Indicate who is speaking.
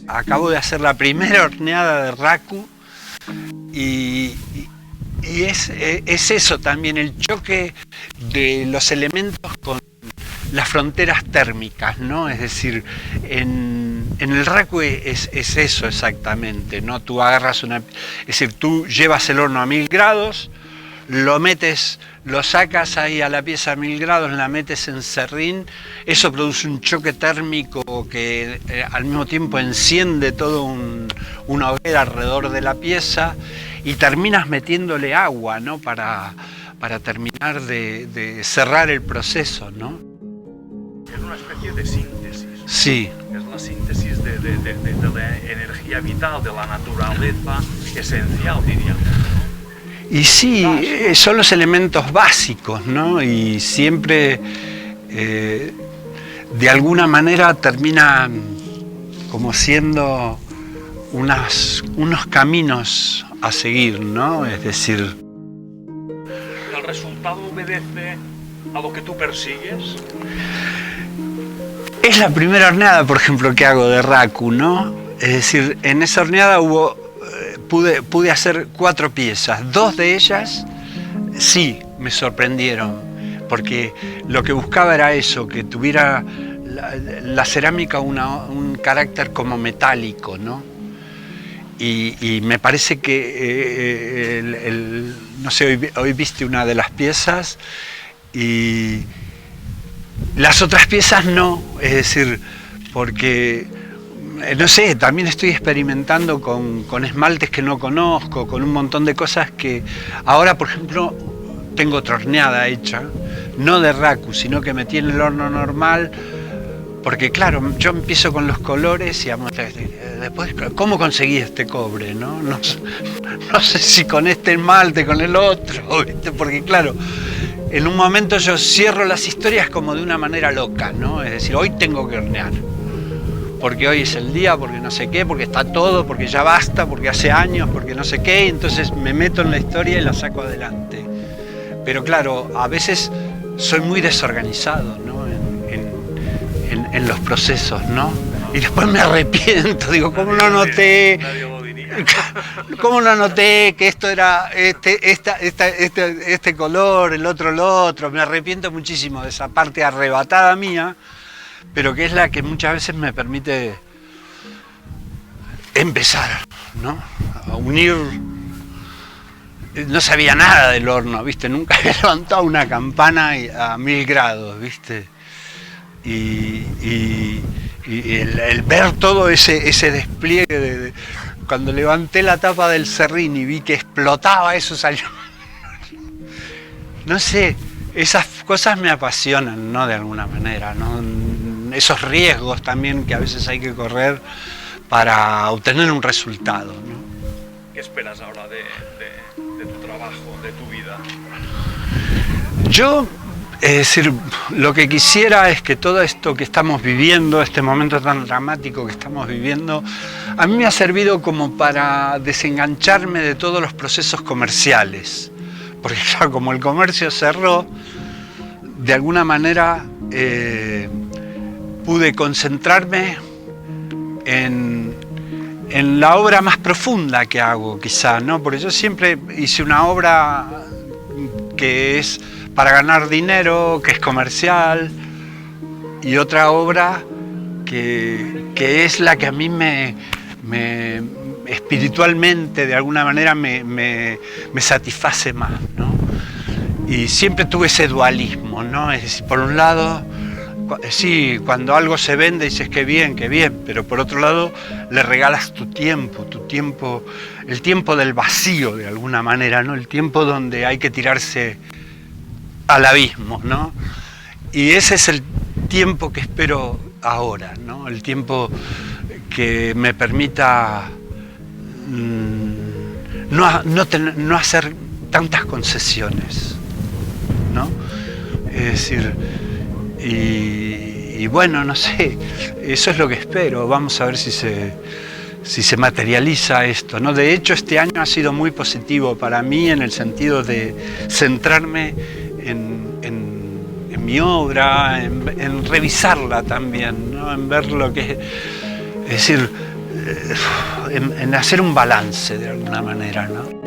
Speaker 1: acabo de hacer la primera horneada de raku y es eso también, el choque de los elementos con las fronteras térmicas, ¿no? Es decir, en el raku es eso exactamente, ¿no? Tú agarras es decir, tú llevas el horno a 1000 grados, lo metes, lo sacas ahí a la pieza a 1000 grados, la metes en serrín, eso produce un choque térmico que al mismo tiempo enciende todo una hoguera alrededor de la pieza y terminas metiéndole agua, ¿no? Para terminar de cerrar el proceso, ¿no?
Speaker 2: Es una especie de síntesis.
Speaker 1: Sí.
Speaker 2: Es la síntesis de la energía vital, de la naturaleza esencial, diríamos, ¿no?
Speaker 1: Y sí, son los elementos básicos, ¿no? Y siempre, de alguna manera, terminan como siendo unos caminos a seguir, ¿no? Es decir...
Speaker 2: ¿El resultado obedece a lo que tú persigues?
Speaker 1: Es la primera horneada, por ejemplo, que hago de raku, ¿no? Es decir, en esa horneada pude hacer 4 piezas. 2 de ellas sí me sorprendieron, porque lo que buscaba era eso, que tuviera la cerámica un carácter como metálico, ¿no? Y me parece que, no sé, hoy viste una de las piezas y las otras piezas no, es decir, porque... No sé, también estoy experimentando con esmaltes que no conozco, con un montón de cosas que ahora, por ejemplo, tengo otra horneada hecha, no de raku, sino que metí en el horno normal, porque claro, yo empiezo con los colores y después, ¿cómo conseguí este cobre? No sé si con este esmalte, con el otro, ¿viste? Porque claro, en un momento yo cierro las historias como de una manera loca, ¿no? Es decir, hoy tengo que hornear. Porque hoy es el día, porque no sé qué, porque está todo, porque ya basta, porque hace años, porque no sé qué, y entonces me meto en la historia y la saco adelante. Pero claro, a veces soy muy desorganizado, ¿no? en los procesos, ¿no? Y después me arrepiento, digo, ¿cómo no noté? ¿Cómo no noté que esto era este color, el otro lo otro? Me arrepiento muchísimo de esa parte arrebatada mía, pero que es la que muchas veces me permite empezar, ¿no? A unir. No sabía nada del horno, ¿viste? Nunca había levantado una campana a 1000 grados, ¿viste? Y el ver todo ese despliegue cuando levanté la tapa del serrín y vi que explotaba eso, salió. No sé, esas cosas me apasionan, ¿no? De alguna manera, ¿no? Esos riesgos también que a veces hay que correr para obtener un resultado, ¿no?
Speaker 2: ¿Qué esperas ahora de tu trabajo, de tu vida?
Speaker 1: Yo, es decir, lo que quisiera es que todo esto que estamos viviendo, este momento tan dramático que estamos viviendo, a mí me ha servido como para desengancharme de todos los procesos comerciales. Porque claro, como el comercio cerró, de alguna manera pude concentrarme en la obra más profunda que hago, quizá, ¿no? Porque yo siempre hice una obra que es para ganar dinero, que es comercial, y otra obra que es la que a mí espiritualmente, de alguna manera, me satisface más, ¿no? Y siempre tuve ese dualismo, ¿no? Es decir, por un lado, sí, cuando algo se vende dices qué bien, pero por otro lado le regalas tu tiempo, el tiempo del vacío de alguna manera, ¿no? El tiempo donde hay que tirarse al abismo, ¿no? Y ese es el tiempo que espero ahora, ¿no? El tiempo que me permita no hacer tantas concesiones, ¿no? Es decir, y bueno, no sé, eso es lo que espero. Vamos a ver si se materializa esto, ¿no? De hecho, este año ha sido muy positivo para mí en el sentido de centrarme en mi obra, en revisarla también, ¿no? En ver lo que... Es decir, en hacer un balance de alguna manera, ¿no?